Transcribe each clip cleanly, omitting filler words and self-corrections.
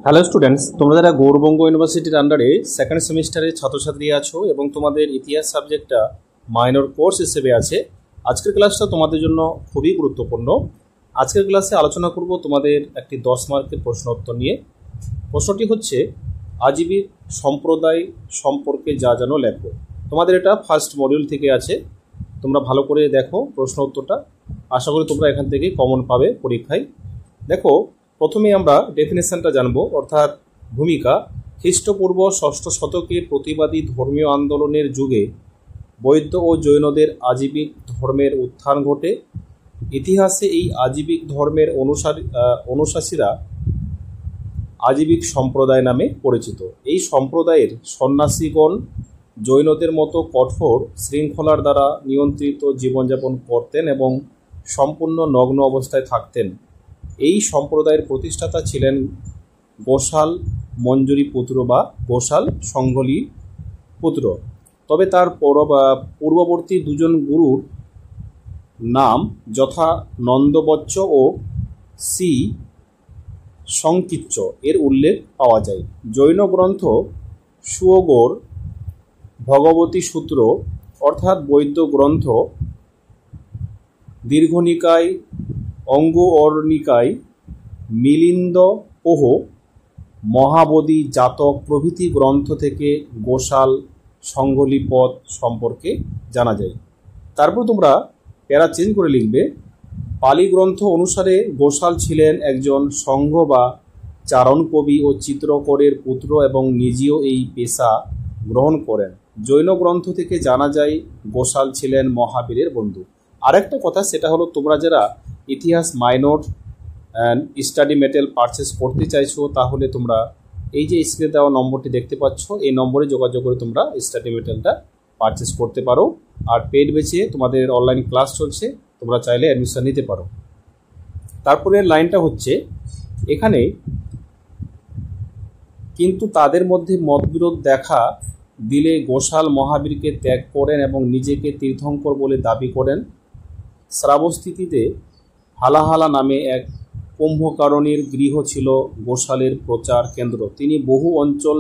Hello students, তোমরা যারা গৌরবঙ্গ ইউনিভার্সিটির আন্ডারে সেকেন্ড সেমিস্টারের ছাত্রছাত্রী আছো এবং তোমাদের ইতিহাস সাবজেক্টটা মাইনর কোর্স হিসেবে আছে, আজকের ক্লাসটা তোমাদের জন্য খুবই গুরুত্বপূর্ণ। আজকের ক্লাসে আলোচনা করব তোমাদের একটি 10 মার্কের প্রশ্ন উত্তর নিয়ে। প্রশ্নটি হচ্ছে, আজিবিক সম্প্রদায় সম্পর্কে যা জানো লেখো। তোমাদের এটা ফার্স্ট মডিউল থেকে আছে, তোমরা ভালো করে দেখো প্রশ্ন উত্তরটা। আশা করি তোমরা এখান থেকে কমন পাবে পরীক্ষায়। দেখো, প্রথমে আমরা ডেফিনেশনটা জানবো, অর্থাৎ ভূমিকা। খ্রিস্টপূর্ব 6ষ্ঠ শতকে প্রতিবাদী ধর্মীয় আন্দোলনের যুগে বৌদ্ধ ও জৈনদের আজীবিক ধর্মের উত্থান ঘটে। ইতিহাসে এই আজীবিক ধর্মের অনুসারীরা আজীবিক সম্প্রদায় নামে পরিচিত। এই সম্প্রদায়ের সন্ন্যাসীগণ জৈনদের মতো কঠোর শৃঙ্খলার দ্বারা নিয়ন্ত্রিত জীবনযাপন করতেন এবং সম্পূর্ণ নগ্ন অবস্থায় থাকতেন। এই সম্প্রদায়ের প্রতিষ্ঠাতা ছিলেন গোশাল মঞ্জুরি পুত্র বা গোশাল সংঘলি পুত্র। তবে তার পূর্ববর্তী দুজন গুরুর নাম যথা নন্দবচ্চ ও শ্রী সংকিচ্চ এর উল্লেখ পাওয়া যায়। জৈন গ্রন্থ সুয়োগর ভগবতী সূত্র অর্থাৎ বৌদ্ধ গ্রন্থ দীর্ঘনিকায়, অঙ্গুরনিকায়, মিলিন্দ ওহ, মহাবোধি জাতক প্রভৃতি গ্রন্থ থেকে গোশাল সংঘলি পদ সম্পর্কে জানা যায়। তারপর তোমরা প্যারা চেঞ্জ করে লিখবে, পালি গ্রন্থ অনুসারে গোশাল ছিলেন একজন সংঘ বা চারণ কবি ও চিত্রকরের পুত্র এবং নিজেও এই পেশা গ্রহণ করেন। জৈন গ্রন্থ থেকে জানা যায় গোশাল ছিলেন মহাবীরের বন্ধু। আরেকটা কথা, সেটা হলো তোমরা যারা ইতিহাস মাইনর স্টাডি মেটেরিয়াল পারচেস করতে চাইছো, তাহলে তোমরা এই যে স্ক্রিনে দেওয়া নম্বরটি দেখতে পাচ্ছ, এই নম্বরে যোগাযোগ করে তোমরা স্টাডি মেটেরিয়ালটা পারচেস করতে পারো। আর পেড বেচে তোমাদের অনলাইন ক্লাস চলছে, তোমরা চাইলে অ্যাডমিশন নিতে পারো। তারপরে লাইনটা হচ্ছে, এখানে কিন্তু তাদের মধ্যে মতবিরোধ দেখা দিলে গোশাল মহাবীরকে ত্যাগ করেন এবং নিজেকে তীর্থঙ্কর বলে দাবি করেন। শ্রাবস্তিতে হালাহালা নামে এক কুম্ভকারণীর গৃহ ছিল গোশালের প্রচার কেন্দ্র। তিনি বহু অঞ্চল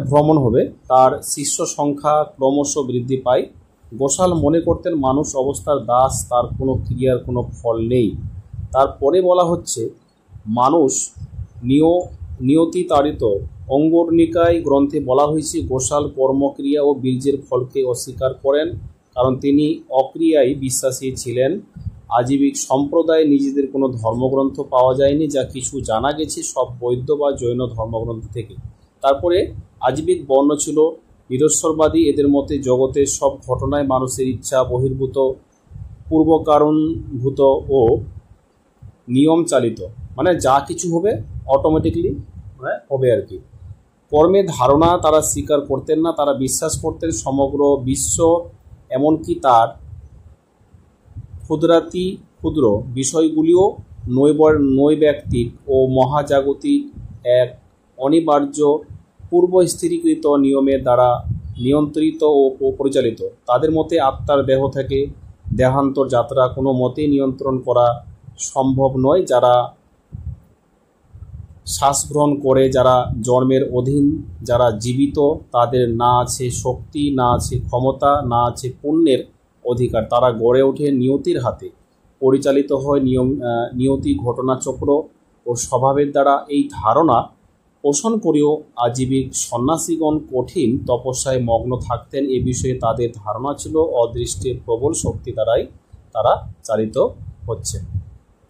ভ্রমণ হবে। তার শিষ্য সংখ্যা ক্রমশ বৃদ্ধি পায়। গোশাল মনে করতেন মানুষ অবস্থার দাস, তার কোনো ক্রিয়ার কোনো ফল নেই। তারপরে বলা হচ্ছে, মানুষ নিয়তি তাড়িত। অঙ্গুরনিকায় গ্রন্থে বলা হয়েছে গোশাল কর্মক্রিয়া ও বীর্যের ফলকে অস্বীকার করেন, কারণ তিনি অক্রিয়ায় বিশ্বাসী ছিলেন। আজীবিক সম্প্রদায়ে নিজেদের কোনো ধর্মগ্রন্থ পাওয়া যায়নি, যা কিছু জানা গেছে সব বৌদ্ধ বা জৈন ধর্মগ্রন্থ থেকে। তারপরে আজীবিক বর্ণ ছিল নিরস্বরবাদী। এদের মতে জগতের সব ঘটনায় মানুষের ইচ্ছা বহির্ভূত, পূর্বকারণভূত ও নিয়ম চালিত, মানে যা কিছু হবে অটোমেটিকলি হবে আর কি। কর্মের ধারণা তারা স্বীকার করতেন না। তারা বিশ্বাস করতেন সমগ্র বিশ্ব, এমনকি তার ক্ষুদ্রাতি ক্ষুদ্র বিষয়গুলিও নৈব্যক্তিক ও মহাজাগতিক এক অনিবার্য পূর্ব স্থিরীকৃত নিয়মের দ্বারা নিয়ন্ত্রিত ও পরিচালিত। তাদের মতে আত্মার দেহ থেকে দেহান্তর যাত্রা কোনো মতেই নিয়ন্ত্রণ করা সম্ভব নয়। যারা শ্বাস গ্রহণ করে, যারা জন্মের অধীন, যারা জীবিত, তাদের না আছে শক্তি, না আছে ক্ষমতা, না আছে পুণ্যের অধিকার। তারা গড়ে ওঠে নিয়তির হাতে, পরিচালিত হয় নিয়তি ঘটনাচক্র ও স্বভাবের দ্বারা। এই ধারণা পোষণ করেও আজীবিক সন্ন্যাসীগণ কঠিন তপস্যায় মগ্ন থাকতেন। এ বিষয়ে তাদের ধারণা ছিল অদৃষ্টের প্রবল শক্তি দ্বারাই তারা চালিত হচ্ছে।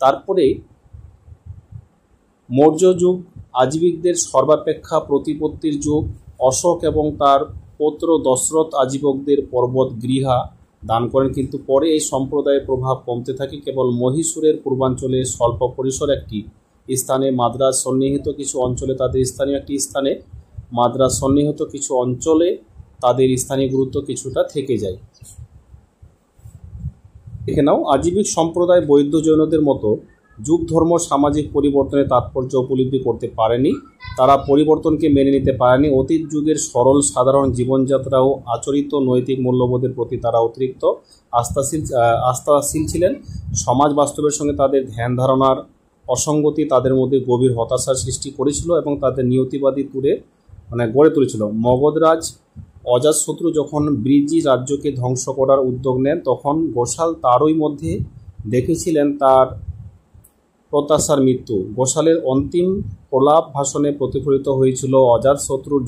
তারপরে মৌর্য যুগ আজীবিকদের সর্বাপেক্ষা প্রতিপত্তির যুগ। অশোক এবং তার পুত্র দশরথ আজীবকদের পর্বত গৃহা দান করেন, কিন্তু পরে এই সম্প্রদায়ের প্রভাব কমতে থাকে। কেবল মহীশূরের পূর্বাঞ্চলে স্বল্প পরিসর একটি স্থানে, মাদ্রাজ সন্নিহিত কিছু অঞ্চলে তাদের স্থানীয় একটি স্থানে, মাদ্রাজ সন্নিহিত কিছু অঞ্চলে তাদের স্থানীয় গুরুত্ব কিছুটা থেকে যায়। দেখে নাও, আজীবিক সম্প্রদায় বৌদ্ধ জৈনদের মতো যুগ ধর্ম সামাজিক পরিবর্তনের তাৎপর্য উপলব্ধি করতে পারেনি। তারা পরিবর্তনকে মেনে নিতে পারেনি। অতীত যুগের সরল সাধারণ জীবনযাত্রা ও আচরিত নৈতিক মূল্যবোধের প্রতি তারা অতিরিক্ত আস্থাশীল ছিলেন। সমাজ বাস্তবের সঙ্গে তাদের ধ্যান ধারণার অসঙ্গতি তাদের মধ্যে গভীর হতাশার সৃষ্টি করেছিল এবং তাদের নিয়তিবাদী গড়ে তুলেছিল। মগধরাজ অজাতশত্রু যখন ব্রিজি রাজ্যকে ধ্বংস করার উদ্যোগ নেন, তখন ঘোষাল তারই মধ্যে দেখেছিলেন তার প্রত্যাশার মৃত্যু। ঘোষালের অন্তিম প্রলাপ ভাষণে প্রতিফলিত হয়েছিল অজাতশত্রুর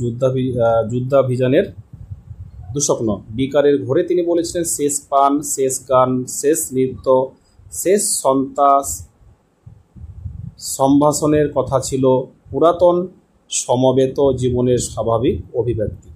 যুদ্ধাভিযানের দুঃস্বপ্ন। বিকারের ঘোরে তিনি বলেছিলেন, শেষ পান, শেষ গান, শেষ নৃত্য, শেষ সম্ভাষণের কথা ছিল পুরাতন সমবেত জীবনের স্বাভাবিক অভিব্যক্তি।